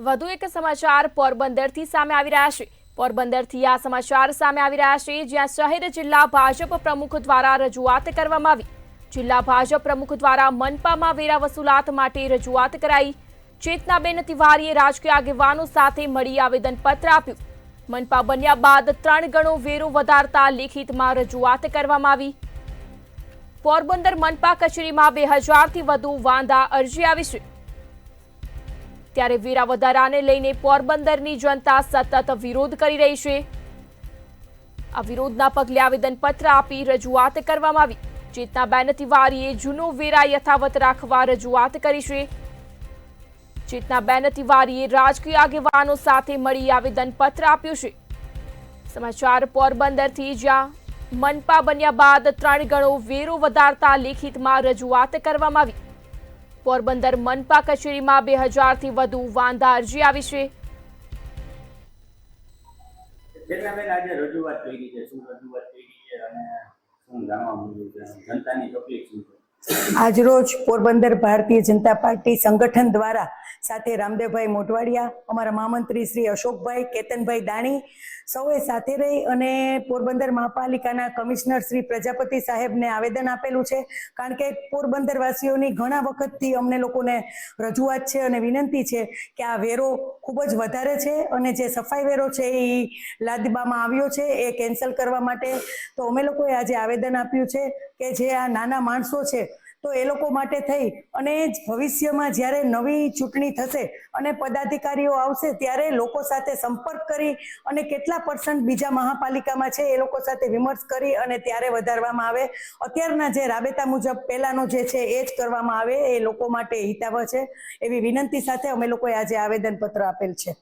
વધુ એક સમાચાર પોરબંદરથી સામે આવી રહ્યા છે। પોરબંદરથી આ સમાચાર સામે આવી રહ્યા છે, જ્યાં શહેર જિલ્લા ભાજપ પ્રમુખ દ્વારા રજૂઆત કરવામાં આવી। જિલ્લા ભાજપ પ્રમુખ દ્વારા મનપામાં વેરા વસૂલાત માટે રજૂઆત કરાઈ। ચેતનાબેન તિવારીએ રાજકીય આગેવાનો સાથે મળી આવેદનપત્ર આપ્યું। મનપા બન્યા બાદ 3 ગણો વેરો વધારતા લેખિતમાં રજૂઆત કરવામાં આવી। પોરબંદર મનપા કચેરીમાં 2000થી વધુ વાંધા અરજી આવી છે। ત્યારે વેરા વધારાને લઈને પોરબંદરની જનતા સતત વિરોધ કરી રહી છે। આ વિરોધના પગલે આવેદનપત્ર આપી રજૂઆત કરવામાં આવી। ચેતનાબેન તિવારીએ જૂનો વેરા યથાવત રાખવા રજૂઆત કરી છે। ચેતનાબેન તિવારીએ રાજકીય આગેવાનો સાથે મળી આવેદનપત્ર આપ્યું છે। સમાચાર પોરબંદરથી, જ્યાં મનપા બન્યા બાદ 3 ગણો વેરો વધારતા લેખિતમાં રજૂઆત કરવામાં આવી। પોરબંદર મનપા કચેરીમાં 2000થી વધુ વાંધા અરજી આવી છે। આજે રજૂઆત કરી છે, શું રજૂઆત કરી છે અને શું જાણવા મળ્યું છે, જનતાની તકલીફ શું છે? આજરોજ પોરબંદર ભારતીય જનતા પાર્ટી સંગઠન દ્વારા સાથે રામદેવભાઈ મોઢવાડિયા, અમારા મહામંત્રી શ્રી અશોકભાઈ, કેતનભાઈ દાણી સૌએ સાથે રહી અને પોરબંદર મહાપાલિકાના કમિશનર શ્રી પ્રજાપતિ સાહેબને આવેદન આપેલું છે। કારણ કે પોરબંદર વાસીઓની ઘણા વખતથી અમને લોકોને રજૂઆત છે અને વિનંતી છે કે આ વેરો ખૂબ જ વધારે છે અને જે સફાઈ વેરો છે એ લાદવામાં આવ્યો છે એ કેન્સલ કરવા માટે। તો અમે લોકોએ આજે આવેદન આપ્યું છે કે જે આ નાના માણસો છે તો એ લોકો માટે થઈ અને ભવિષ્યમાં જ્યારે નવી ચૂંટણી થશે અને પદાધિકારીઓ આવશે ત્યારે લોકો સાથે સંપર્ક કરી અને કેટલા % બીજા મહાપાલિકામાં છે એ લોકો સાથે વિમર્શ કરી અને ત્યારે વધારવામાં આવે। અત્યારના જે રાબેતા મુજબ પહેલાનો જે છે એ જ કરવામાં આવે, એ લોકો માટે હિતાવહ છે। એવી વિનંતી સાથે અમે લોકોએ આજે આવેદનપત્ર આપેલ છે।